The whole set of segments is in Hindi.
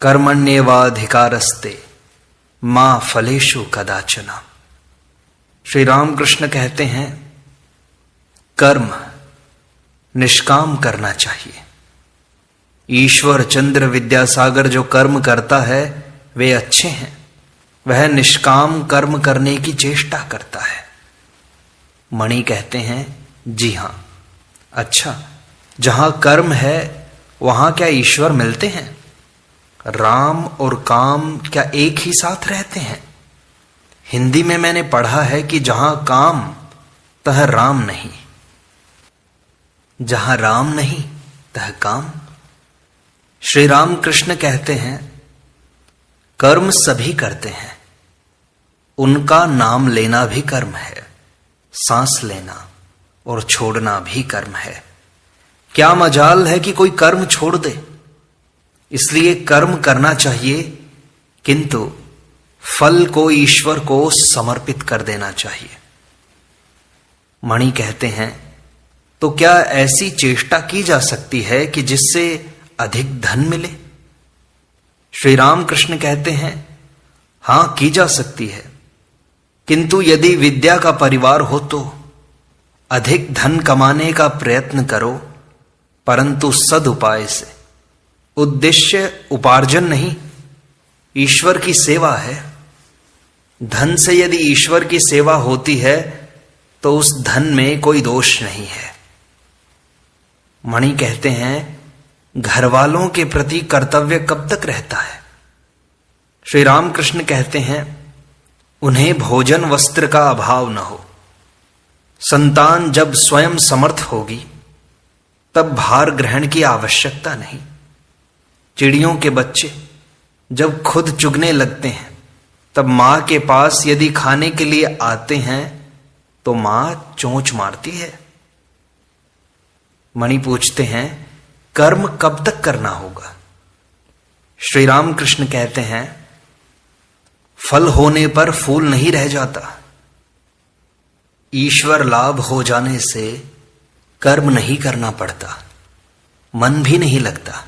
कर्मण्येवाधिकारस्ते मां फलेषु कदाचन। श्री रामकृष्ण कहते हैं कर्म निष्काम करना चाहिए। ईश्वर चंद्र विद्यासागर जो कर्म करता है वे अच्छे हैं, वह निष्काम कर्म करने की चेष्टा करता है। मणि कहते हैं जी हां। अच्छा, जहां कर्म है वहां क्या ईश्वर मिलते हैं? राम और काम क्या एक ही साथ रहते हैं? हिंदी में मैंने पढ़ा है कि जहां काम तह राम नहीं, जहां राम नहीं तह काम। श्री राम कृष्ण कहते हैं कर्म सभी करते हैं, उनका नाम लेना भी कर्म है, सांस लेना और छोड़ना भी कर्म है। क्या मजाल है कि कोई कर्म छोड़ दे। इसलिए कर्म करना चाहिए, किंतु फल को ईश्वर को समर्पित कर देना चाहिए। मणि कहते हैं तो क्या ऐसी चेष्टा की जा सकती है कि जिससे अधिक धन मिले? श्री राम कृष्ण कहते हैं हां, की जा सकती है, किंतु यदि विद्या का परिवार हो तो अधिक धन कमाने का प्रयत्न करो, परंतु सदुपाय से। उद्देश्य उपार्जन नहीं, ईश्वर की सेवा है। धन से यदि ईश्वर की सेवा होती है तो उस धन में कोई दोष नहीं है। मणि कहते हैं घर वालों के प्रति कर्तव्य कब तक रहता है? श्री रामकृष्ण कहते हैं उन्हें भोजन वस्त्र का अभाव न हो। संतान जब स्वयं समर्थ होगी तब भार ग्रहण की आवश्यकता नहीं। चिड़ियों के बच्चे जब खुद चुगने लगते हैं तब मां के पास यदि खाने के लिए आते हैं तो मां चोंच मारती है। मणि पूछते हैं कर्म कब तक करना होगा? श्री रामकृष्ण कहते हैं फल होने पर फूल नहीं रह जाता। ईश्वर लाभ हो जाने से कर्म नहीं करना पड़ता, मन भी नहीं लगता।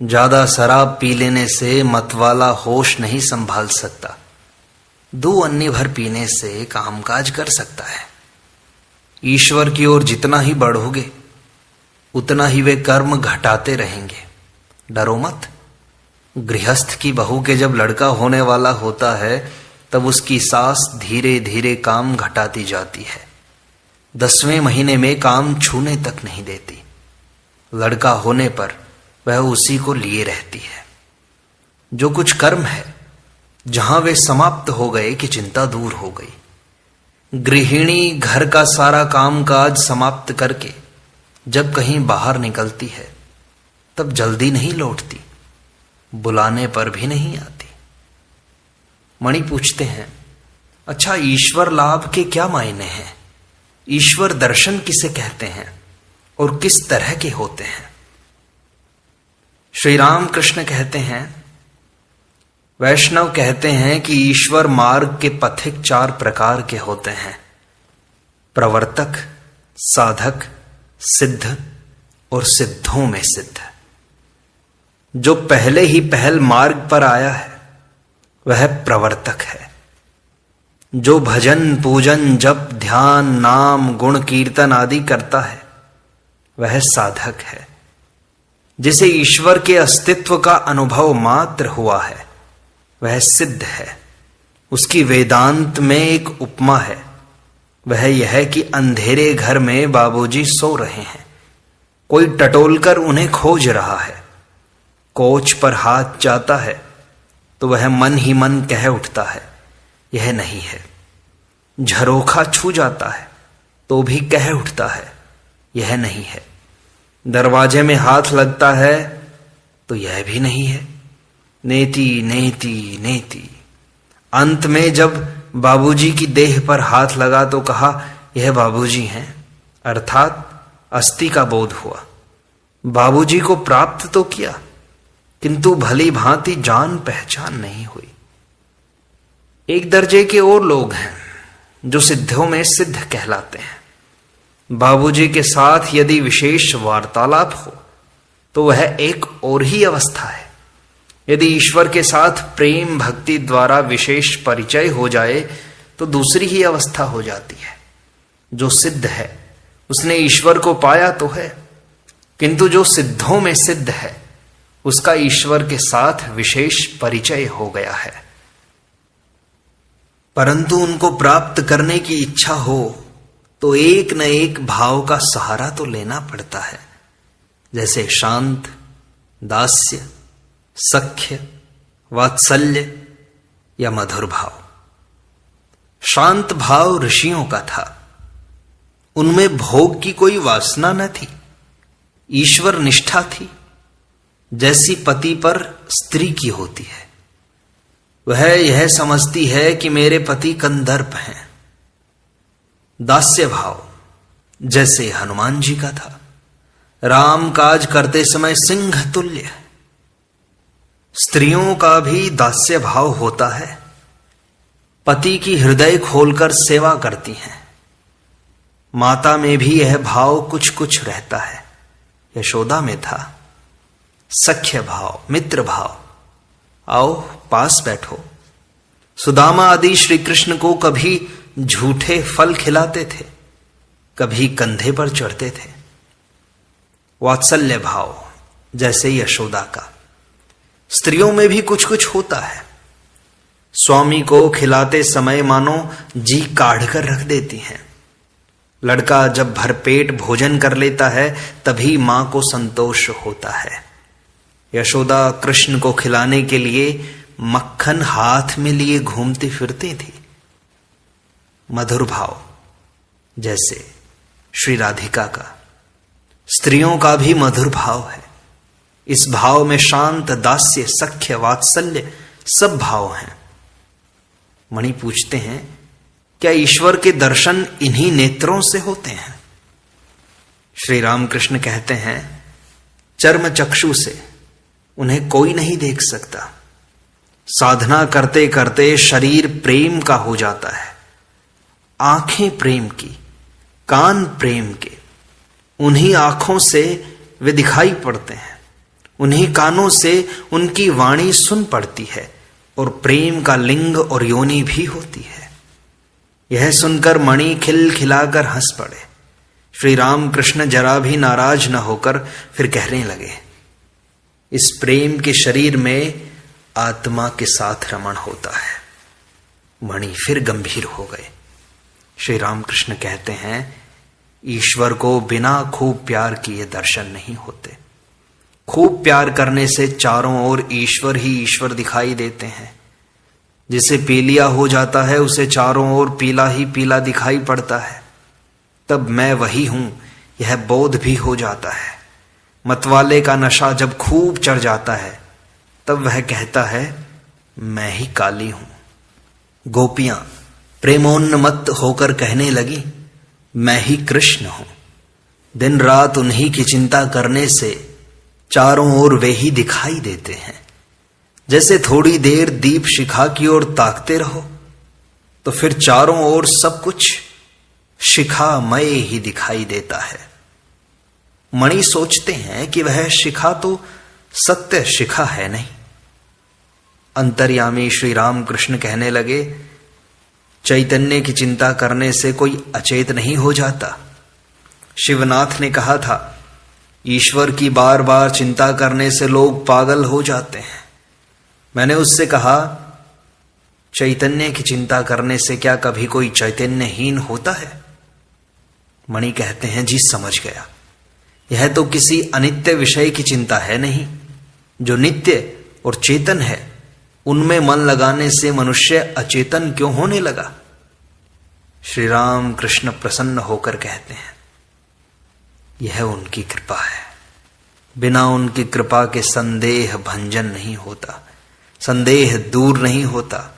ज्यादा शराब पी लेने से मतवाला होश नहीं संभाल सकता, 2 अन्य भर पीने से कामकाज कर सकता है। ईश्वर की ओर जितना ही बढ़ोगे उतना ही वे कर्म घटाते रहेंगे। डरो मत। गृहस्थ की बहू के जब लड़का होने वाला होता है तब उसकी सास धीरे धीरे काम घटाती जाती है। 10वें महीने में काम छूने तक नहीं देती। लड़का होने पर वह उसी को लिए रहती है। जो कुछ कर्म है जहां वे समाप्त हो गए कि चिंता दूर हो गई। गृहिणी घर का सारा कामकाज समाप्त करके जब कहीं बाहर निकलती है तब जल्दी नहीं लौटती, बुलाने पर भी नहीं आती। मणि पूछते हैं अच्छा, ईश्वर लाभ के क्या मायने हैं? ईश्वर दर्शन किसे कहते हैं और किस तरह के होते हैं? श्री राम कृष्ण कहते हैं वैष्णव कहते हैं कि ईश्वर मार्ग के पथिक 4 प्रकार के होते हैं, प्रवर्तक, साधक, सिद्ध और सिद्धों में सिद्ध। जो पहले ही पहल मार्ग पर आया है वह प्रवर्तक है। जो भजन पूजन जप ध्यान नाम गुण कीर्तन आदि करता है वह साधक है। जिसे ईश्वर के अस्तित्व का अनुभव मात्र हुआ है वह सिद्ध है। उसकी वेदांत में एक उपमा है, वह यह कि अंधेरे घर में बाबूजी सो रहे हैं, कोई टटोलकर उन्हें खोज रहा है। कोच पर हाथ जाता है तो वह मन ही मन कह उठता है यह नहीं है। झरोखा छू जाता है तो भी कह उठता है यह नहीं है। दरवाजे में हाथ लगता है तो यह भी नहीं है। नेति नेति नेति। अंत में जब बाबूजी की देह पर हाथ लगा तो कहा यह बाबूजी हैं, अर्थात अस्थि का बोध हुआ। बाबूजी को प्राप्त तो किया किंतु भली भांति जान पहचान नहीं हुई। एक दर्जे के और लोग हैं जो सिद्धों में सिद्ध कहलाते हैं। बाबूजी के साथ यदि विशेष वार्तालाप हो तो वह एक और ही अवस्था है। यदि ईश्वर के साथ प्रेम भक्ति द्वारा विशेष परिचय हो जाए तो दूसरी ही अवस्था हो जाती है। जो सिद्ध है उसने ईश्वर को पाया तो है, किंतु जो सिद्धों में सिद्ध है उसका ईश्वर के साथ विशेष परिचय हो गया है। परंतु उनको प्राप्त करने की इच्छा हो तो एक न एक भाव का सहारा तो लेना पड़ता है, जैसे शांत, दास्य, सख्य, वात्सल्य या मधुर भाव। शांत भाव ऋषियों का था, उनमें भोग की कोई वासना न थी, ईश्वर निष्ठा थी, जैसी पति पर स्त्री की होती है। वह यह समझती है कि मेरे पति कंदर्प हैं। दास्य भाव जैसे हनुमान जी का था, राम काज करते समय सिंह तुल्य। स्त्रियों का भी दास्य भाव होता है, पति की हृदय खोलकर सेवा करती हैं। माता में भी यह भाव कुछ कुछ रहता है, यशोदा में था। सख्य भाव, मित्र भाव, आओ पास बैठो। सुदामा आदि श्री कृष्ण को कभी झूठे फल खिलाते थे, कभी कंधे पर चढ़ते थे। वात्सल्य भाव जैसे यशोदा का। स्त्रियों में भी कुछ कुछ होता है, स्वामी को खिलाते समय मानो जी काढ़ कर रख देती हैं। लड़का जब भरपेट भोजन कर लेता है तभी मां को संतोष होता है। यशोदा कृष्ण को खिलाने के लिए मक्खन हाथ में लिए घूमती फिरती थी। मधुर भाव जैसे श्री राधिका का। स्त्रियों का भी मधुर भाव है। इस भाव में शांत, दास्य, सख्य, वात्सल्य सब भाव हैं। मणि पूछते हैं, क्या ईश्वर के दर्शन इन्हीं नेत्रों से होते हैं? श्री रामकृष्ण कहते हैं, चर्म चक्षु से उन्हें कोई नहीं देख सकता। साधना करते करते शरीर प्रेम का हो जाता है, आंखें प्रेम की, कान प्रेम के। उन्हीं आंखों से वे दिखाई पड़ते हैं, उन्हीं कानों से उनकी वाणी सुन पड़ती है, और प्रेम का लिंग और योनि भी होती है। यह सुनकर मणि खिलखिलाकर हंस पड़े। श्री रामकृष्ण जरा भी नाराज न होकर फिर कहने लगे, इस प्रेम के शरीर में आत्मा के साथ रमण होता है। मणि फिर गंभीर हो गए। श्री रामकृष्ण कहते हैं, ईश्वर को बिना खूब प्यार किए दर्शन नहीं होते। खूब प्यार करने से चारों ओर ईश्वर ही ईश्वर दिखाई देते हैं। जिसे पीलिया हो जाता है उसे चारों ओर पीला ही पीला दिखाई पड़ता है। तब मैं वही हूं यह बोध भी हो जाता है। मतवाले का नशा जब खूब चढ़ जाता है तब वह कहता है, मैं ही काली हूं। गोपियां प्रेमोन्मत्त होकर कहने लगी, मैं ही कृष्ण हूं। दिन रात उन्हीं की चिंता करने से चारों ओर वे ही दिखाई देते हैं। जैसे थोड़ी देर दीप शिखा की ओर ताकते रहो तो फिर चारों ओर सब कुछ शिखामय ही दिखाई देता है। मणि सोचते हैं कि वह शिखा तो सत्य शिखा है नहीं। अंतर्यामी श्री रामकृष्ण कहने लगे, चैतन्य की चिंता करने से कोई अचेत नहीं हो जाता। शिवनाथ ने कहा था, ईश्वर की बार बार चिंता करने से लोग पागल हो जाते हैं। मैंने उससे कहा, चैतन्य की चिंता करने से क्या कभी कोई चैतन्यहीन होता है? मणि कहते हैं, जी समझ गया। यह तो किसी अनित्य विषय की चिंता है नहीं। जो नित्य और चेतन है उनमें मन लगाने से मनुष्य अचेतन क्यों होने लगा? श्री राम कृष्ण प्रसन्न होकर कहते हैं, यह उनकी कृपा है। बिना उनकी कृपा के संदेह भंजन नहीं होता, संदेह दूर नहीं होता।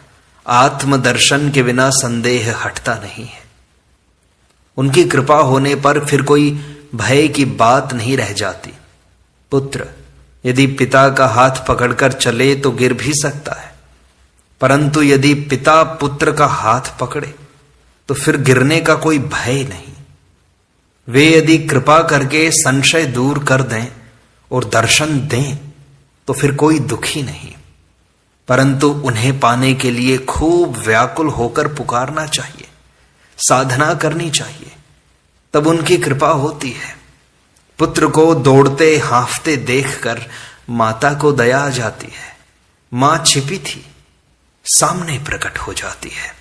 आत्मदर्शन के बिना संदेह हटता नहीं है। उनकी कृपा होने पर फिर कोई भय की बात नहीं रह जाती। पुत्र यदि पिता का हाथ पकड़कर चले तो गिर भी सकता है, परंतु यदि पिता पुत्र का हाथ पकड़े तो फिर गिरने का कोई भय नहीं। वे यदि कृपा करके संशय दूर कर दें और दर्शन दें तो फिर कोई दुखी नहीं। परंतु उन्हें पाने के लिए खूब व्याकुल होकर पुकारना चाहिए, साधना करनी चाहिए, तब उनकी कृपा होती है। पुत्र को दौड़ते हाँफते देखकर माता को दया आ जाती है। मां छिपी थी, सामने प्रकट हो जाती है।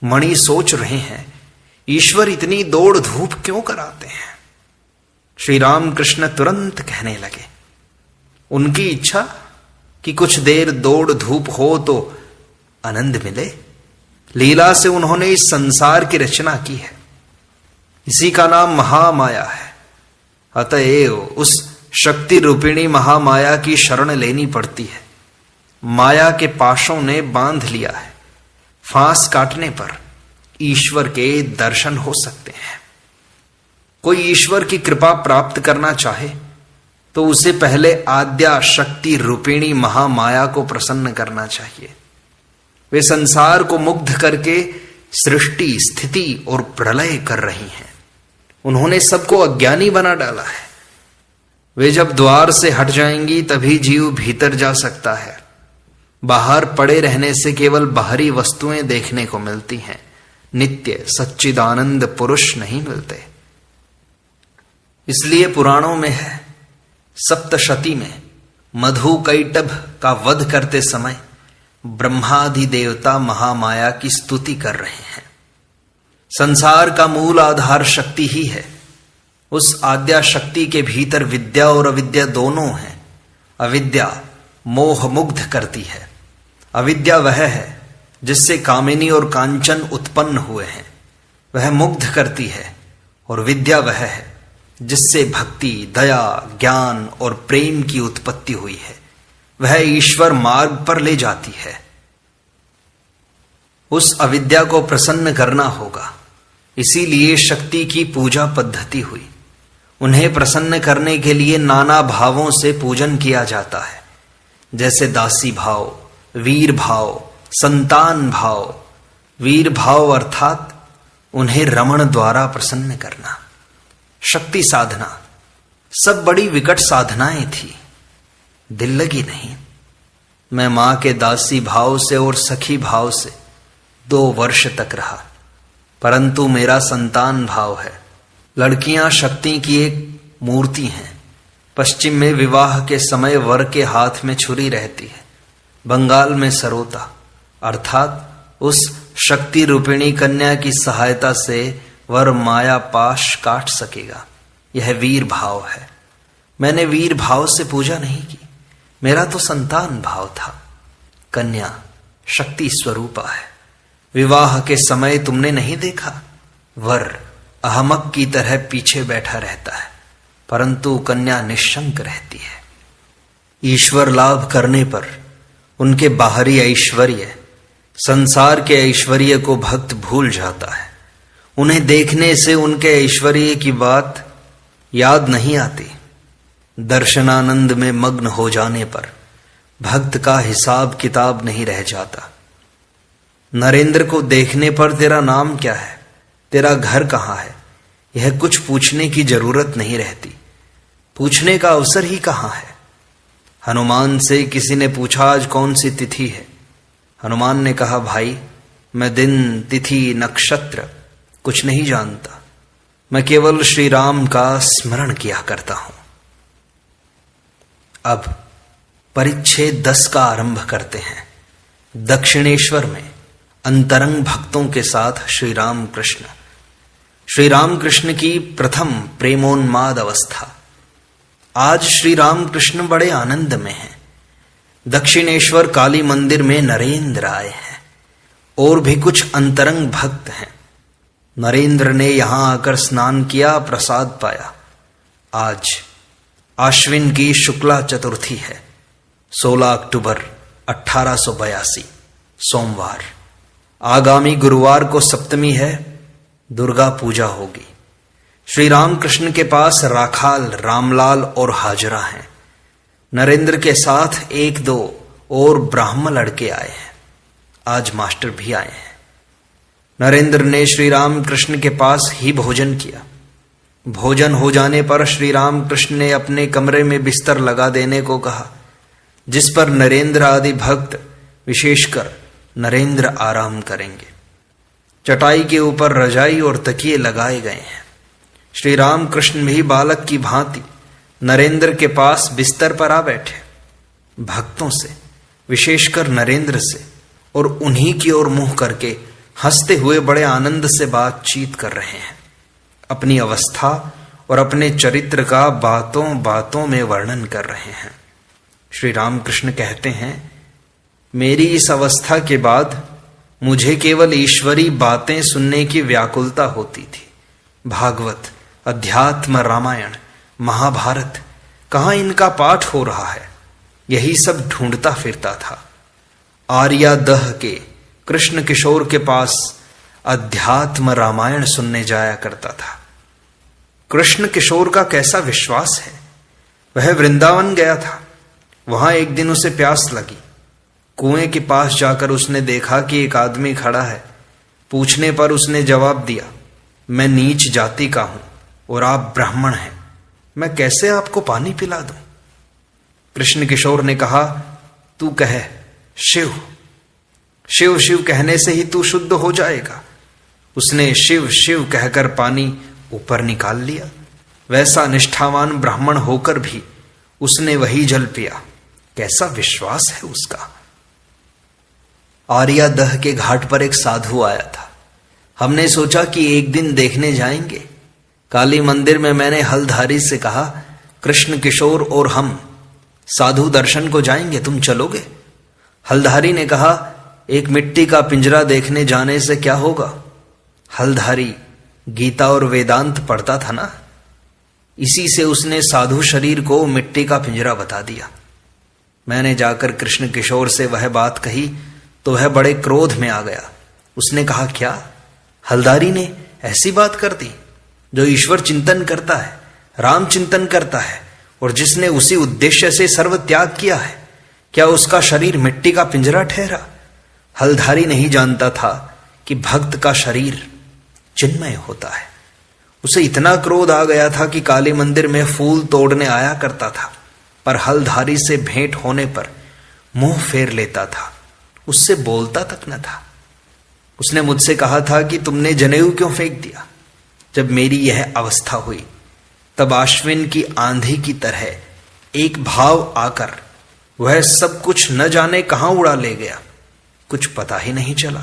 मणि सोच रहे हैं, ईश्वर इतनी दौड़ धूप क्यों कराते हैं? श्री राम कृष्ण तुरंत कहने लगे, उनकी इच्छा कि कुछ देर दौड़ धूप हो तो आनंद मिले। लीला से उन्होंने इस संसार की रचना की है, इसी का नाम महामाया है। अतएव उस शक्ति रूपिणी महामाया की शरण लेनी पड़ती है। माया के पाशों ने बांध लिया है, फांस काटने पर ईश्वर के दर्शन हो सकते हैं। कोई ईश्वर की कृपा प्राप्त करना चाहे तो उसे पहले आद्या शक्ति रूपिणी महामाया को प्रसन्न करना चाहिए। वे संसार को मुग्ध करके सृष्टि, स्थिति और प्रलय कर रही हैं। उन्होंने सबको अज्ञानी बना डाला है। वे जब द्वार से हट जाएंगी तभी जीव भीतर जा सकता है। बाहर पड़े रहने से केवल बाहरी वस्तुएं देखने को मिलती हैं, नित्य सच्चिदानंद पुरुष नहीं मिलते। इसलिए पुराणों में है, सप्तशती में मधु कैटभ का वध करते समय ब्रह्मादि देवता महामाया की स्तुति कर रहे हैं। संसार का मूल आधार शक्ति ही है। उस आद्या शक्ति के भीतर विद्या और अविद्या दोनों हैं। अविद्या मोह मुग्ध करती है। अविद्या वह है जिससे कामिनी और कांचन उत्पन्न हुए हैं, वह मुग्ध करती है। और विद्या वह है जिससे भक्ति, दया, ज्ञान और प्रेम की उत्पत्ति हुई है, वह ईश्वर मार्ग पर ले जाती है। उस अविद्या को प्रसन्न करना होगा, इसीलिए शक्ति की पूजा पद्धति हुई। उन्हें प्रसन्न करने के लिए नाना भावों से पूजन किया जाता है, जैसे दासी भाव, वीर भाव, संतान भाव। वीर भाव अर्थात उन्हें रमण द्वारा प्रसन्न करना। शक्ति साधना सब बड़ी विकट साधनाएं थी, दिल लगी नहीं। मैं मां के दासी भाव से और सखी भाव से 2 वर्ष तक रहा, परंतु मेरा संतान भाव है। लड़कियां शक्ति की एक मूर्ति हैं। पश्चिम में विवाह के समय वर के हाथ में छुरी रहती है, बंगाल में सरोता, अर्थात उस शक्ति रूपिणी कन्या की सहायता से वर माया पाश काट सकेगा। यह वीर भाव है। मैंने वीर भाव से पूजा नहीं की, मेरा तो संतान भाव था। कन्या शक्ति स्वरूपा है। विवाह के समय तुमने नहीं देखा, वर अहमक की तरह पीछे बैठा रहता है, परंतु कन्या निश्शंक रहती है। ईश्वर लाभ करने पर उनके बाहरी ऐश्वर्य, संसार के ऐश्वर्य को भक्त भूल जाता है। उन्हें देखने से उनके ऐश्वर्य की बात याद नहीं आती। दर्शनानंद में मग्न हो जाने पर भक्त का हिसाब किताब नहीं रह जाता। नरेंद्र को देखने पर तेरा नाम क्या है, तेरा घर कहाँ है, यह कुछ पूछने की जरूरत नहीं रहती। पूछने का अवसर ही कहाँ है। हनुमान से किसी ने पूछा आज कौन सी तिथि है। हनुमान ने कहा, भाई मैं दिन, तिथि, नक्षत्र कुछ नहीं जानता, मैं केवल श्री राम का स्मरण किया करता हूं। अब परिच्छेद 10 का आरंभ करते हैं। दक्षिणेश्वर में अंतरंग भक्तों के साथ श्री राम कृष्ण। श्री राम कृष्ण की प्रथम प्रेमोन्माद अवस्था। आज श्री राम कृष्ण बड़े आनंद में हैं। दक्षिणेश्वर काली मंदिर में नरेंद्र आए हैं और भी कुछ अंतरंग भक्त हैं। नरेंद्र ने यहां आकर स्नान किया, प्रसाद पाया। आज आश्विन की शुक्ला चतुर्थी है, 16 अक्टूबर 1882 सोमवार। आगामी गुरुवार को सप्तमी है, दुर्गा पूजा होगी। श्री राम कृष्ण के पास राखाल, रामलाल और हाजरा हैं। नरेंद्र के साथ 1-2 और ब्राह्मण लड़के आए हैं। आज मास्टर भी आए हैं। नरेंद्र ने श्री राम कृष्ण के पास ही भोजन किया। भोजन हो जाने पर श्री राम कृष्ण ने अपने कमरे में बिस्तर लगा देने को कहा। जिस पर नरेंद्र आदि भक्त, विशेषकर नरेंद्र आराम करेंगे। चटाई के ऊपर रजाई और तकिए लगाए गए हैं। श्री राम कृष्ण भी बालक की भांति नरेंद्र के पास बिस्तर पर आ बैठे। भक्तों से, विशेषकर नरेंद्र से, और उन्हीं की ओर मुंह करके हंसते हुए बड़े आनंद से बातचीत कर रहे हैं। अपनी अवस्था और अपने चरित्र का बातों बातों में वर्णन कर रहे हैं। श्री रामकृष्ण कहते हैं, मेरी इस अवस्था के बाद मुझे केवल ईश्वरी बातें सुनने की व्याकुलता होती थी। भागवत, अध्यात्म, रामायण, महाभारत, कहाँ इनका पाठ हो रहा है, यही सब ढूंढता फिरता था। आर्यादह के कृष्ण किशोर के पास अध्यात्म रामायण सुनने जाया करता था। कृष्ण किशोर का कैसा विश्वास है। वह वृंदावन गया था। वहां एक दिन उसे प्यास लगी। कुएं के पास जाकर उसने देखा कि एक आदमी खड़ा है। पूछने पर उसने जवाब दिया, मैं नीच जाति का हूं और आप ब्राह्मण हैं, मैं कैसे आपको पानी पिला दूं। कृष्ण किशोर ने कहा, तू कह शिव, शिव शिव कहने से ही तू शुद्ध हो जाएगा। उसने शिव शिव कहकर पानी ऊपर निकाल लिया। वैसा निष्ठावान ब्राह्मण होकर भी उसने वही जल पिया। कैसा विश्वास है उसका। आर्यादह के घाट पर एक साधु आया था। हमने सोचा कि एक दिन देखने जाएंगे। काली मंदिर में मैंने हलधारी से कहा, कृष्ण किशोर और हम साधु दर्शन को जाएंगे, तुम चलोगे? हलधारी ने कहा, एक मिट्टी का पिंजरा देखने जाने से क्या होगा। हलधारी गीता और वेदांत पढ़ता था ना, इसी से उसने साधु शरीर को मिट्टी का पिंजरा बता दिया। मैंने जाकर कृष्ण किशोर से वह बात कही तो वह बड़े क्रोध में आ गया। उसने कहा, क्या हलधारी ने ऐसी बात कर दी? जो ईश्वर चिंतन करता है, राम चिंतन करता है और जिसने उसी उद्देश्य से सर्व त्याग किया है, क्या उसका शरीर मिट्टी का पिंजरा ठहरा? हलधारी नहीं जानता था कि भक्त का शरीर चिन्मय होता है। उसे इतना क्रोध आ गया था कि काली मंदिर में फूल तोड़ने आया करता था, पर हलधारी से भेंट होने पर मुंह फेर लेता था, उससे बोलता तक न था। उसने मुझसे कहा था कि तुमने जनेऊ क्यों फेंक दिया। जब मेरी यह अवस्था हुई तब आश्विन की आंधी की तरह एक भाव आकर वह सब कुछ न जाने कहां उड़ा ले गया, कुछ पता ही नहीं चला।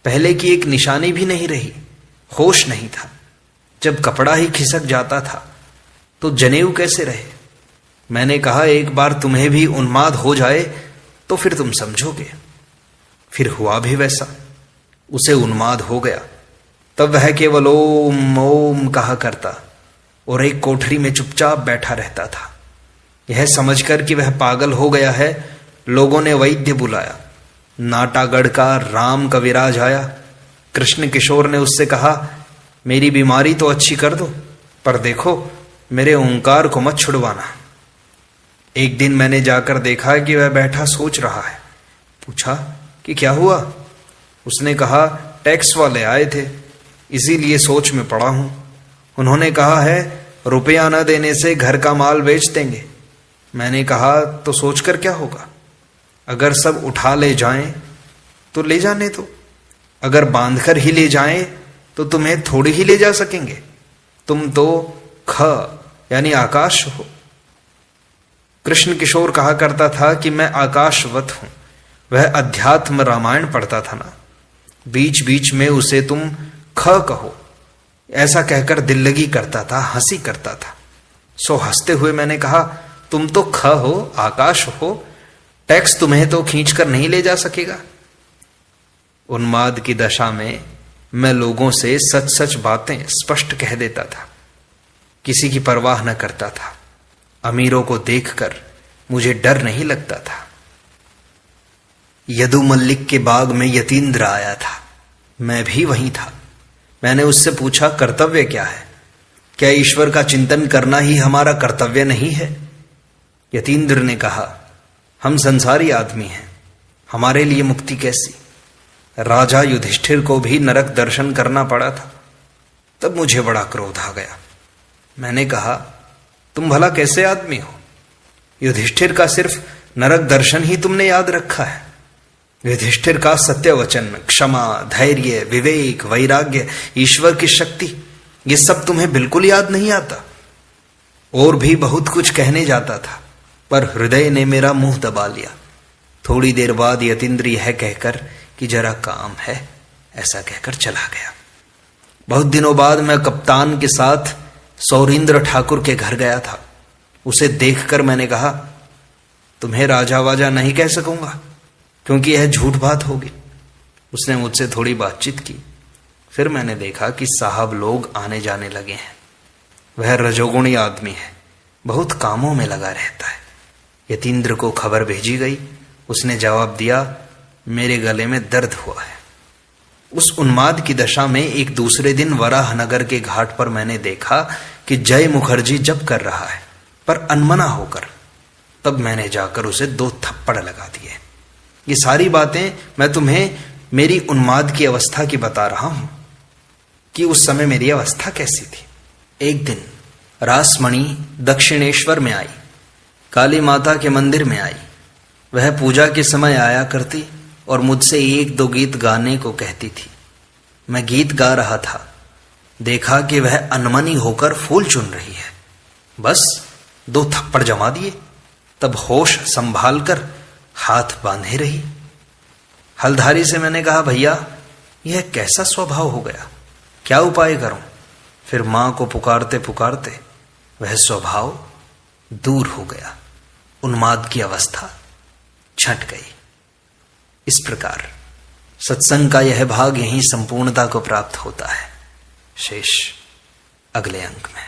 पहले की एक निशानी भी नहीं रही, होश नहीं था। जब कपड़ा ही खिसक जाता था तो जनेऊ कैसे रहे। मैंने कहा, एक बार तुम्हें भी उन्माद हो जाए तो फिर तुम समझोगे। फिर हुआ भी वैसा, उसे उन्माद हो गया। तब वह केवल ओम ओम कहा करता और एक कोठरी में चुपचाप बैठा रहता था। यह समझकर कि वह पागल हो गया है, लोगों ने वैद्य बुलाया। नाटागढ़ का राम कविराज आया। कृष्ण किशोर ने उससे कहा, मेरी बीमारी तो अच्छी कर दो, पर देखो मेरे ओंकार को मत छुड़वाना। एक दिन मैंने जाकर देखा कि वह बैठा सोच रहा है। पूछा कि क्या हुआ। उसने कहा, टैक्स वाले आए थे, इसीलिए सोच में पड़ा हूं। उन्होंने कहा है रुपया न देने से घर का माल बेच देंगे। मैंने कहा, तो सोचकर क्या होगा। अगर सब उठा ले जाएं तो ले जाने दो, अगर बांधकर ही ले जाएं तो तुम्हें थोड़ी ही ले जा सकेंगे। तुम तो ख यानी आकाश हो। कृष्ण किशोर कहा करता था कि मैं आकाशवत हूं। वह अध्यात्म रामायण पढ़ता था ना, बीच बीच में उसे तुम ख कहो, ऐसा कहकर दिल लगी करता था, हंसी करता था। सो हंसते हुए मैंने कहा, तुम तो ख हो, आकाश हो, टैक्स तुम्हें तो खींचकर नहीं ले जा सकेगा। उन्माद की दशा में मैं लोगों से सच सच बातें स्पष्ट कह देता था, किसी की परवाह न करता था। अमीरों को देखकर मुझे डर नहीं लगता था। यदु मल्लिक के बाग में यतीन्द्र आया था, मैं भी वहीं था। मैंने उससे पूछा, कर्तव्य क्या है? क्या ईश्वर का चिंतन करना ही हमारा कर्तव्य नहीं है? यतीन्द्र ने कहा, हम संसारी आदमी हैं, हमारे लिए मुक्ति कैसी? राजा युधिष्ठिर को भी नरक दर्शन करना पड़ा था। तब मुझे बड़ा क्रोध आ गया। मैंने कहा, तुम भला कैसे आदमी हो? युधिष्ठिर का सिर्फ नरक दर्शन ही तुमने याद रखा है। युधिष्ठिर का सत्य वचन, क्षमा, धैर्य, विवेक, वैराग्य, ईश्वर की शक्ति, ये सब तुम्हें बिल्कुल याद नहीं आता। और भी बहुत कुछ कहने जाता था, पर हृदय ने मेरा मुंह दबा लिया। थोड़ी देर बाद यतीन्द्र यह कहकर कि जरा काम है, ऐसा कहकर चला गया। बहुत दिनों बाद मैं कप्तान के साथ सौरींद्र ठाकुर के घर गया था। उसे देखकर मैंने कहा, तुम्हें राजा वाजा नहीं कह सकूंगा, क्योंकि यह झूठ बात होगी। उसने मुझसे थोड़ी बातचीत की। फिर मैंने देखा कि साहब लोग आने जाने लगे हैं। वह रजोगुणी आदमी है, बहुत कामों में लगा रहता है। यतीन्द्र को खबर भेजी गई। उसने जवाब दिया, मेरे गले में दर्द हुआ है। उस उन्माद की दशा में एक दूसरे दिन वराहनगर के घाट पर मैंने देखा कि जय मुखर्जी जप कर रहा है, पर अनमना होकर। तब मैंने जाकर उसे 2 थप्पड़ लगा दिए। ये सारी बातें मैं तुम्हें मेरी उन्माद की अवस्था की बता रहा हूं कि उस समय मेरी अवस्था कैसी थी। एक दिन रासमणि दक्षिणेश्वर में आई, काली माता के मंदिर में आई। वह पूजा के समय आया करती और मुझसे 1-2 गीत गाने को कहती थी। मैं गीत गा रहा था, देखा कि वह अनमनी होकर फूल चुन रही है। बस 2 थप्पड़ जमा दिए। तब होश संभाल कर हाथ बांधे रही। हलधारी से मैंने कहा, भैया यह कैसा स्वभाव हो गया, क्या उपाय करूं? फिर मां को पुकारते पुकारते वह स्वभाव दूर हो गया। उन्माद की अवस्था छंट गई। इस प्रकार सत्संग का यह भाग यहीं संपूर्णता को प्राप्त होता है। शेष अगले अंक में।